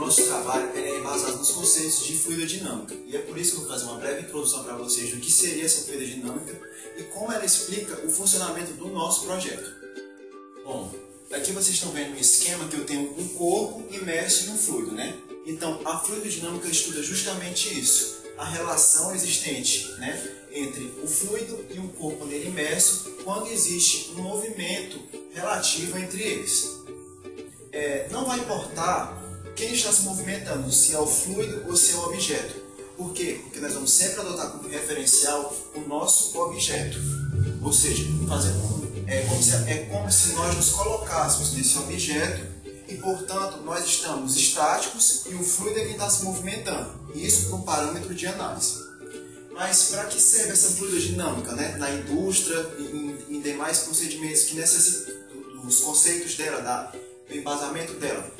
nosso trabalho é embasado nos conceitos de fluidodinâmica. E é por isso que eu vou fazer uma breve introdução para vocês do que seria essa fluidodinâmica e como ela explica o funcionamento do nosso projeto. Bom, aqui vocês estão vendo um esquema que eu tenho um corpo imerso em um fluido, né? Então, a fluidodinâmica estuda justamente isso, a relação existente, né, entre o fluido e um corpo nele imerso quando existe um movimento relativo entre eles. Não vai importar quem está se movimentando, se é o fluido ou se é o objeto. Por quê? Porque nós vamos sempre adotar como referencial o nosso objeto. Ou seja, é como se nós nos colocássemos nesse objeto e, portanto, nós estamos estáticos e o fluido é quem está se movimentando. E isso por um parâmetro de análise. Mas para que serve essa fluidodinâmica, né? Na indústria e em demais procedimentos que necessitam dos conceitos dela, do embasamento dela?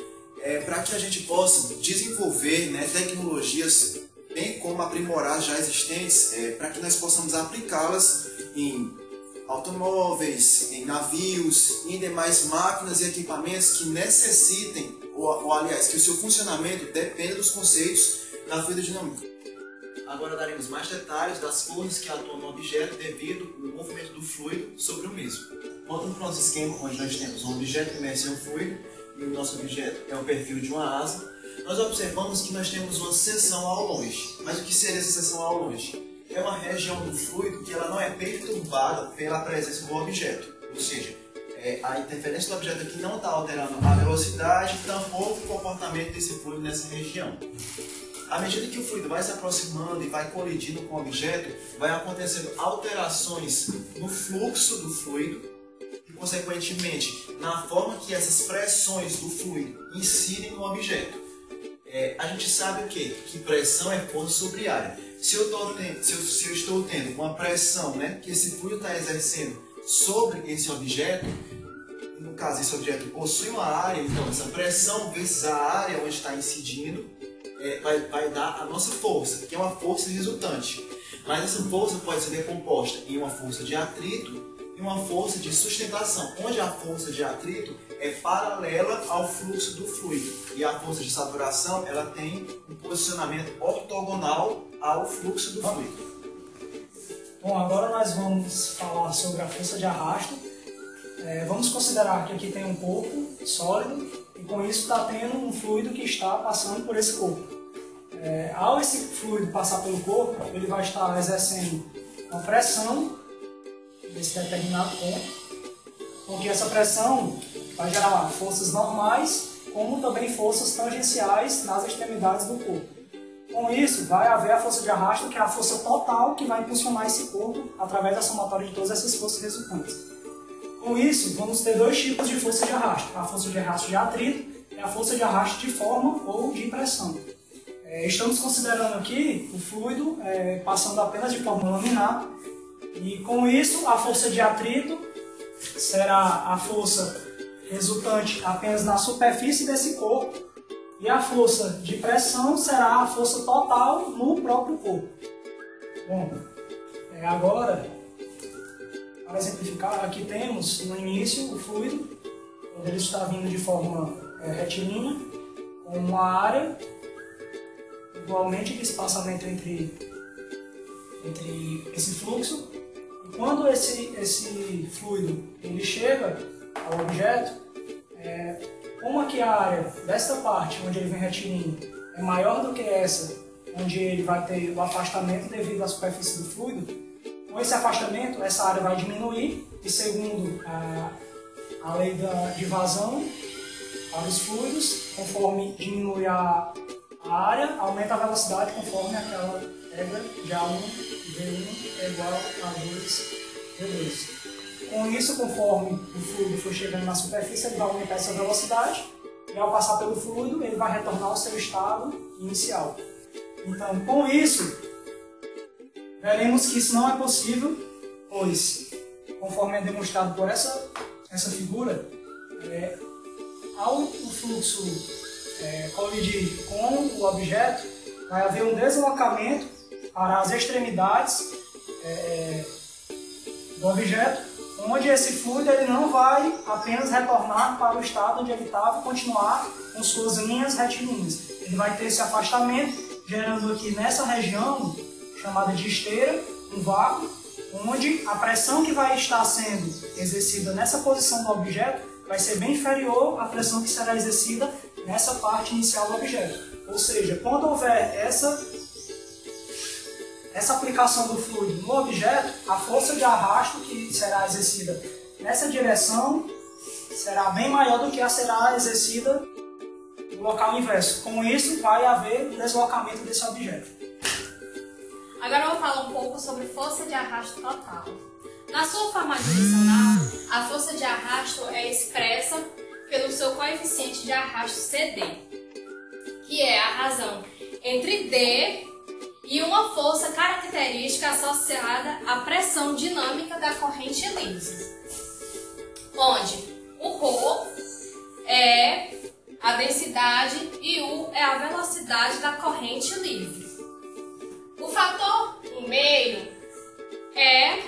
Para que a gente possa desenvolver, né, tecnologias, bem como aprimorar já existentes, para que nós possamos aplicá-las em automóveis, em navios, em demais máquinas e equipamentos que necessitem, ou aliás, que o seu funcionamento dependa dos conceitos da fluidodinâmica. Agora daremos mais detalhes das forças que atuam no objeto devido ao movimento do fluido sobre o mesmo. Voltando para o nosso esquema, onde nós temos um objeto imerso em um fluido, e o nosso objeto é o perfil de uma asa, nós observamos que nós temos uma seção ao longe. Mas o que seria essa seção ao longe? É uma região do fluido que ela não é perturbada pela presença do objeto. Ou seja, a interferência do objeto aqui não está alterando a velocidade, tampouco o comportamento desse fluido nessa região. À medida que o fluido vai se aproximando e vai colidindo com o objeto, vai acontecendo alterações no fluxo do fluido e, consequentemente, na forma que essas pressões do fluido incidem no objeto. A gente sabe o quê? Que pressão é força sobre área. Se eu estou tendo uma pressão, né, que esse fluido está exercendo sobre esse objeto, no caso esse objeto possui uma área, então essa pressão vezes a área onde está incidindo vai dar a nossa força, que é uma força resultante. Mas essa força pode ser decomposta em uma força de atrito e uma força de sustentação, onde a força de atrito é paralela ao fluxo do fluido e a força de saturação ela tem um posicionamento ortogonal ao fluxo do fluido. Bom, agora nós vamos falar sobre a força de arrasto. Vamos considerar que aqui tem um corpo sólido e com isso está tendo um fluido que está passando por esse corpo. Ao esse fluido passar pelo corpo, ele vai estar exercendo uma pressão nesse determinado ponto, com que essa pressão vai gerar forças normais, como também forças tangenciais nas extremidades do corpo. Com isso, vai haver a força de arrasto, que é a força total que vai impulsionar esse corpo através da somatória de todas essas forças resultantes. Com isso, vamos ter dois tipos de força de arrasto: a força de arrasto de atrito e a força de arrasto de forma ou de pressão. Estamos considerando aqui o fluido passando apenas de forma laminar, e com isso a força de atrito será a força resultante apenas na superfície desse corpo e a força de pressão será a força total no próprio corpo. Bom, agora, para exemplificar, aqui temos no início o fluido, quando ele está vindo de forma retilínea, com uma área igualmente de espaçamento entre esse fluxo. E quando esse fluido ele chega ao objeto, como aqui a área desta parte onde ele vem retilíneo é maior do que essa onde ele vai ter o afastamento devido à superfície do fluido, com esse afastamento essa área vai diminuir e, segundo a lei de vazão para os fluidos, conforme diminui a área, aumenta a velocidade conforme aquela regra de A1 V1 é igual a 2 V2. Com isso, conforme o fluido for chegando na superfície, ele vai aumentar essa velocidade e, ao passar pelo fluido, ele vai retornar ao seu estado inicial. Então, com isso, veremos que isso não é possível, pois, conforme é demonstrado por essa figura, ao o fluxo colidir com o objeto, vai haver um deslocamento para as extremidades do objeto, onde esse fluido ele não vai apenas retornar para o estado onde ele estava e continuar com suas linhas retilíneas. Ele vai ter esse afastamento, gerando aqui nessa região, chamada de esteira, um vácuo, onde a pressão que vai estar sendo exercida nessa posição do objeto vai ser bem inferior à pressão que será exercida nessa parte inicial do objeto. Ou seja, quando houver essa aplicação do fluido no objeto, a força de arrasto que será exercida nessa direção será bem maior do que a será exercida no local inverso. Com isso, vai haver um deslocamento desse objeto. Agora eu vou falar um pouco sobre força de arrasto total. Na sua forma adicional, a força de arrasto é expressa pelo seu coeficiente de arrasto CD, que é a razão entre D e uma força característica associada à pressão dinâmica da corrente livre, onde o ρ é a densidade e U é a velocidade da corrente livre. O fator 1/2 é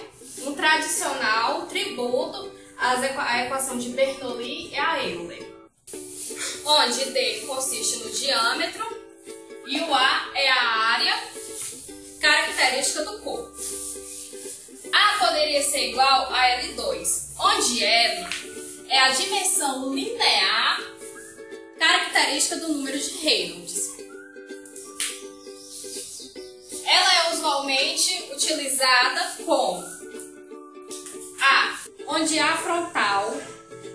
um tradicional tributo à equação de Bernoulli e a Euler, onde D consiste no diâmetro e o A é a área característica do corpo. A poderia ser igual a L2, onde L é a dimensão linear característica do número de Reynolds. Ela é usualmente utilizada como A, onde A frontal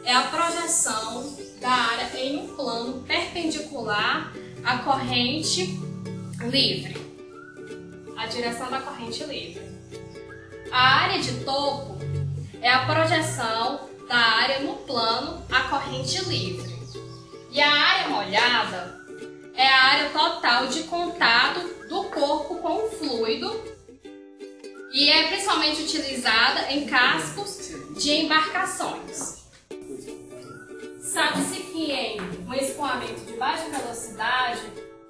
é a projeção da área em um plano perpendicular à corrente livre, a direção da corrente livre. A área de topo é a projeção da área no plano à corrente livre. E a área molhada é a área total de contato do corpo com o fluido e é principalmente utilizada em cascos de embarcações. Sabe-se que em um escoamento de baixa velocidade,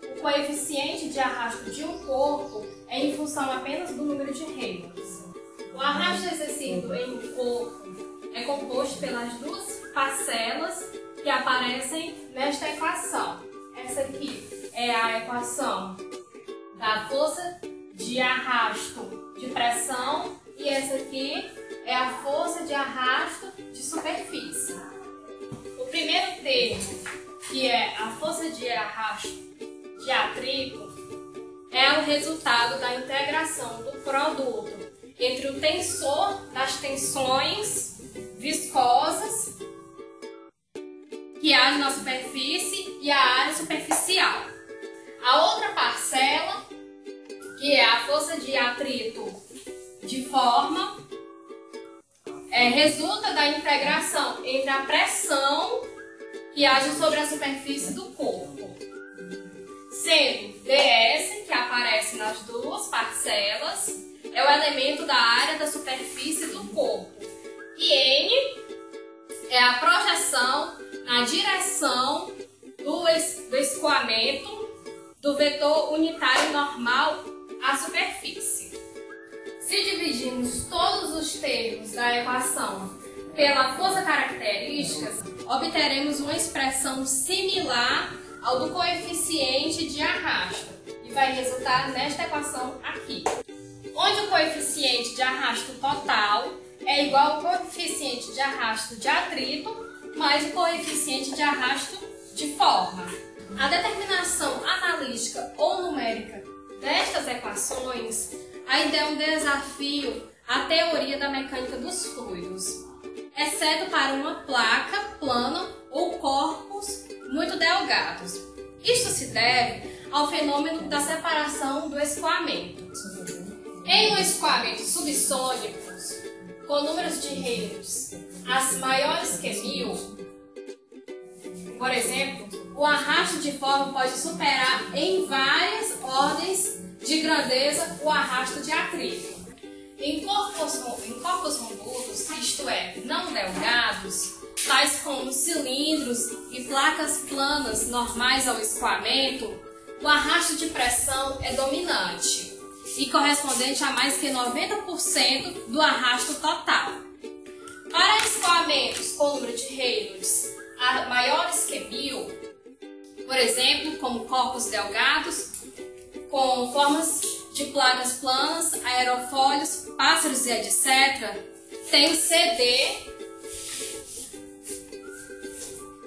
o coeficiente de arrasto de um corpo é em função apenas do número de Reynolds. O arrasto exercido em um corpo é composto pelas duas parcelas que aparecem nesta equação. Essa aqui é a equação da força de arrasto de pressão e essa aqui é a força de arrasto de superfície. O primeiro termo, que é a força de arrasto de atrito, é o resultado da integração do produto entre o tensor das tensões viscosas que agem na superfície e a área superficial. A outra parcela, que é a força de atrito de forma, resulta da integração entre a pressão que age sobre a superfície do corpo, sendo ds, que aparece nas duas parcelas, é o elemento da área da superfície do corpo, e n é a projeção na direção do escoamento do vetor unitário normal à superfície. Se dividirmos todos os termos da equação pela força característica, obteremos uma expressão similar ao do coeficiente de arrasto e vai resultar nesta equação aqui, onde o coeficiente de arrasto total é igual ao coeficiente de arrasto de atrito mais o coeficiente de arrasto de forma. A determinação analítica ou numérica destas equações ainda é um desafio à teoria da mecânica dos fluidos, exceto para uma placa plana ou corpos muito delgados. Isto se deve ao fenômeno da separação do escoamento. Em um escoamento subsônico, com números de Reynolds as maiores que 1000, por exemplo, o arrasto de forma pode superar em várias ordens de grandeza o arrasto de atrito. Em corpos robusos, isto é, não delgados, tais como cilindros e placas planas normais ao escoamento, o arrasto de pressão é dominante e correspondente a mais que 90% do arrasto total. Para escoamentos com número de Reynolds maiores que 1000, por exemplo, como corpos delgados, com formas de placas planas, aerofólios, pássaros e etc., tem o CD,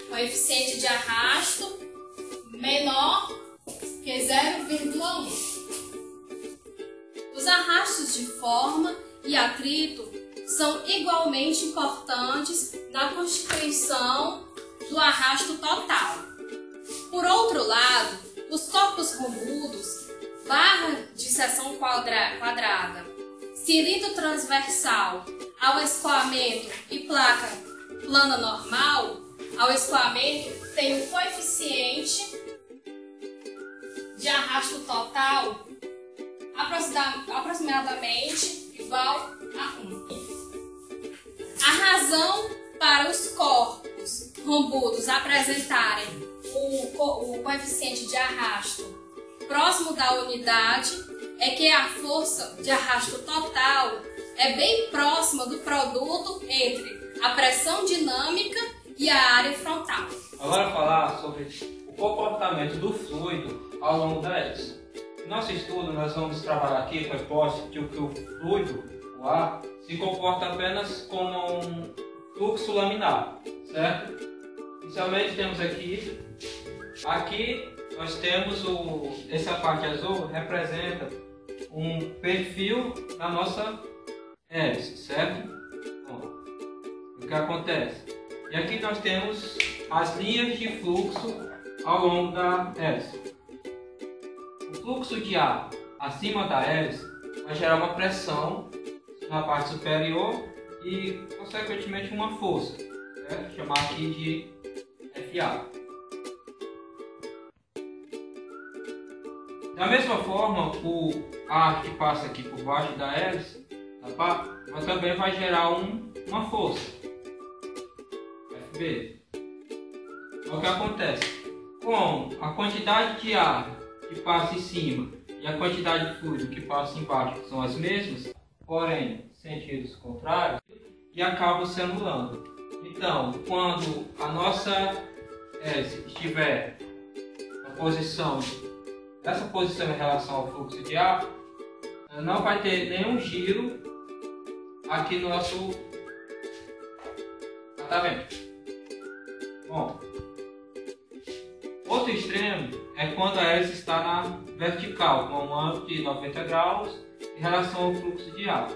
coeficiente de arrasto menor que 0,1. Os arrastos de forma e atrito são igualmente importantes na constituição do arrasto total. Por outro lado, os corpos rombudos, barra de seção quadrada, cilindro transversal ao escoamento e placa plana normal ao escoamento tem um coeficiente de arrasto total aproximadamente igual a 1. A razão para os corpos rombudos apresentarem o coeficiente de arrasto próximo da unidade é que a força de arrasto total é bem próxima do produto entre a pressão dinâmica e a área frontal. Agora falar sobre o comportamento do fluido ao longo da hélice. No nosso estudo nós vamos trabalhar aqui com a hipótese de que o fluido, o ar, se comporta apenas como um fluxo laminar, certo? Inicialmente temos aqui nós temos essa parte azul representa um perfil da nossa hélice, certo? Bom, o que acontece? E aqui nós temos as linhas de fluxo ao longo da hélice. O fluxo de ar acima da hélice vai gerar uma pressão na parte superior e, consequentemente, uma força, certo? Chamar aqui de FA. Da mesma forma, o ar que passa aqui por baixo da hélice também vai gerar uma força, FB. O que acontece? Com a quantidade de ar que passa em cima e a quantidade de fluido que passa embaixo são as mesmas, porém sentidos contrários, e acabam se anulando. Então, quando a nossa hélice estiver essa posição em relação ao fluxo de ar, não vai ter nenhum giro aqui no nosso catavento. Bom, outro extremo é quando a hélice está na vertical, com um ângulo de 90 graus em relação ao fluxo de ar.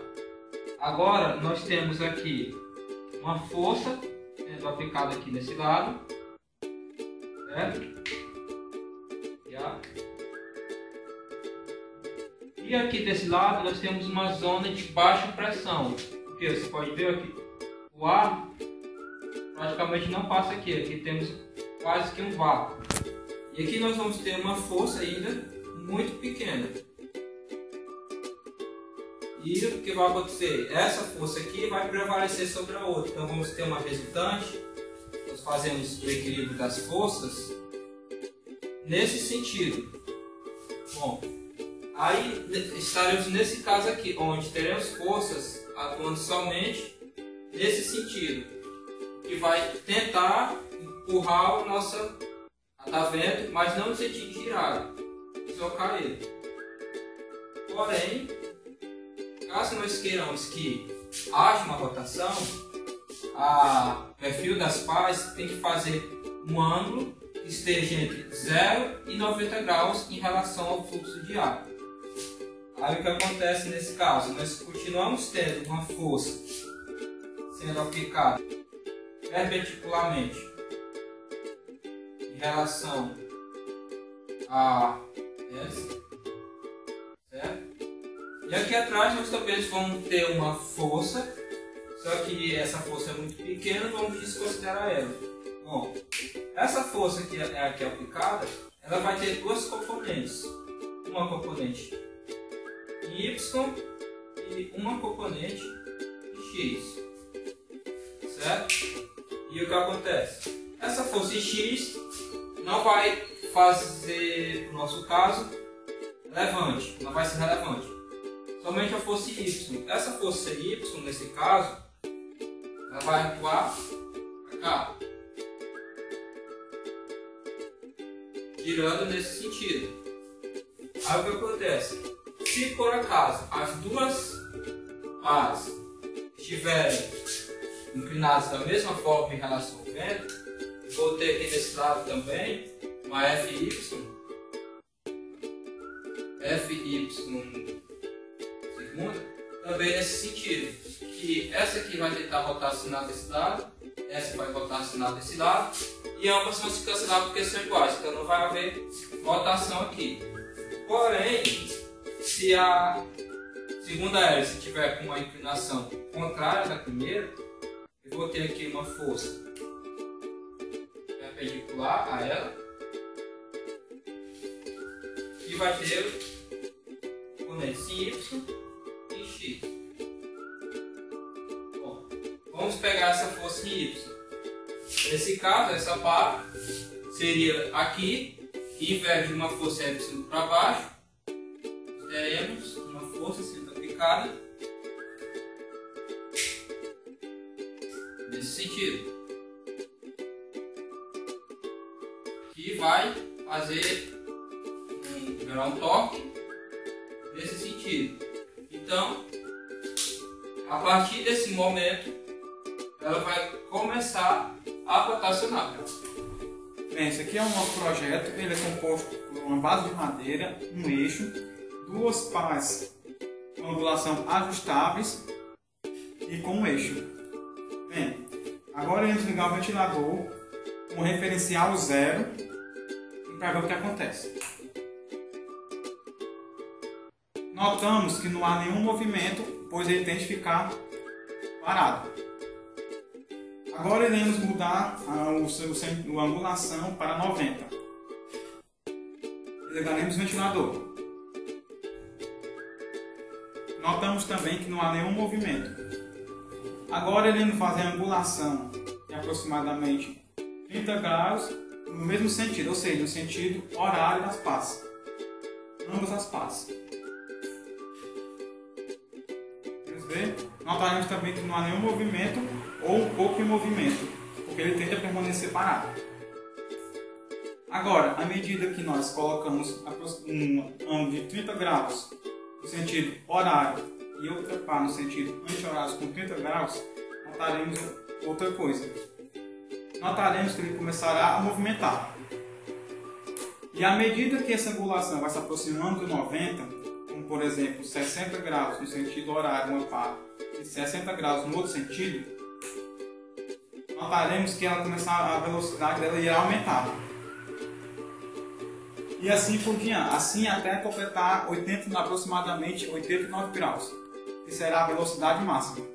Agora nós temos aqui uma força sendo aplicada aqui nesse lado, certo? E aqui desse lado nós temos uma zona de baixa pressão, porque você pode ver aqui, o ar praticamente não passa aqui, aqui temos quase que um vácuo. E aqui nós vamos ter uma força ainda muito pequena. E o que vai acontecer? Essa força aqui vai prevalecer sobre a outra, então vamos ter uma resultante, nós fazemos o equilíbrio das forças nesse sentido. Bom, aí estaremos nesse caso aqui, onde teremos forças atuando somente nesse sentido, que vai tentar empurrar o nosso catavento, mas não no sentido de girar, deslocar ele. Porém, caso nós queiramos que haja uma rotação, o perfil das pás tem que fazer um ângulo que esteja entre 0 e 90 graus em relação ao fluxo de ar. Aí o que acontece nesse caso? Nós continuamos tendo uma força sendo aplicada perpendicularmente em relação a essa, certo? E aqui atrás nós também vamos ter uma força, só que essa força é muito pequena, vamos desconsiderar ela. Bom, essa força que é aqui aplicada, ela vai ter duas componentes. Uma componente em Y e uma componente em X, certo? E o que acontece? Essa força em X não vai fazer, no nosso caso, relevante, não vai ser relevante. Somente a força Y. Essa força Y, nesse caso, ela vai atuar para cá, girando nesse sentido. Aí o que acontece? Se por acaso as duas pás estiverem inclinadas da mesma forma em relação ao vento, vou ter aqui nesse lado também uma FY segunda, também nesse sentido, que essa aqui vai tentar rotacionar desse lado, essa vai rotacionar desse lado, e ambas vão se cancelar porque são iguais, então não vai haver rotação aqui. Porém, se a segunda hélice tiver com uma inclinação contrária da primeira, eu vou ter aqui uma força perpendicular a ela, e vai ter componentes Y e X. Bom, vamos pegar essa força em Y. Nesse caso, essa pá seria aqui, e em vez de uma força Y para baixo, teremos uma força sendo aplicada nesse sentido, que vai fazer gerar um torque nesse sentido. Então, a partir desse momento, ela vai começar a rotacionar. Bem, esse aqui é o nosso projeto. Ele é composto por uma base de madeira, um eixo, duas pás com angulação ajustáveis e com um eixo. Bem, agora iremos ligar o ventilador com referencial 0 para ver o que acontece. Notamos que não há nenhum movimento, pois ele tem de ficar parado. Agora iremos mudar a angulação para 90. Ligaremos o ventilador. Notamos também que não há nenhum movimento. Agora iremos fazer a angulação de aproximadamente 30 graus no mesmo sentido, ou seja, no sentido horário das pás. Ambas as pás. Notaremos também que não há nenhum movimento ou um pouco de movimento, porque ele tende a permanecer parado. Agora, à medida que nós colocamos um ângulo de 30 graus no sentido horário e outra pá no sentido anti-horário com 30 graus, notaremos outra coisa. Notaremos que ele começará a movimentar. E à medida que essa angulação vai se aproximando do 90, como por exemplo 60 graus no sentido horário uma pá e 60 graus no outro sentido, notaremos que ela começar, a velocidade dela irá aumentar. E assim por diante, assim até completar aproximadamente 89 graus, que será a velocidade máxima.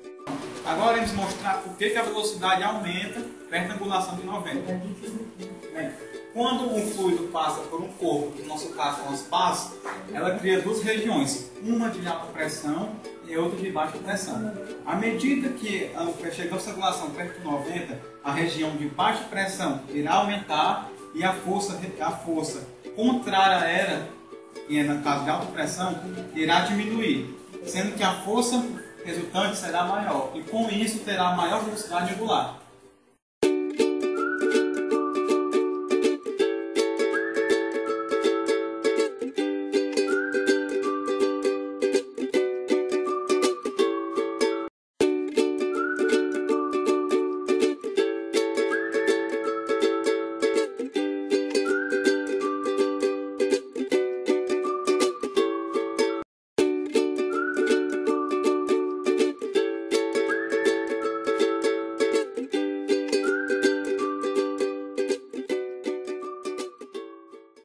Agora vamos mostrar por que a velocidade aumenta perto da angulação de 90. Bem, quando um fluido passa por um corpo, no nosso caso são as pás, ela cria duas regiões, uma de alta pressão e outra de baixa pressão. À medida que chegamos à angulação perto de 90, a região de baixa pressão irá aumentar e a força contrária a ela, que é no caso de alta pressão, irá diminuir, sendo que a força resultante será maior e com isso terá maior velocidade angular.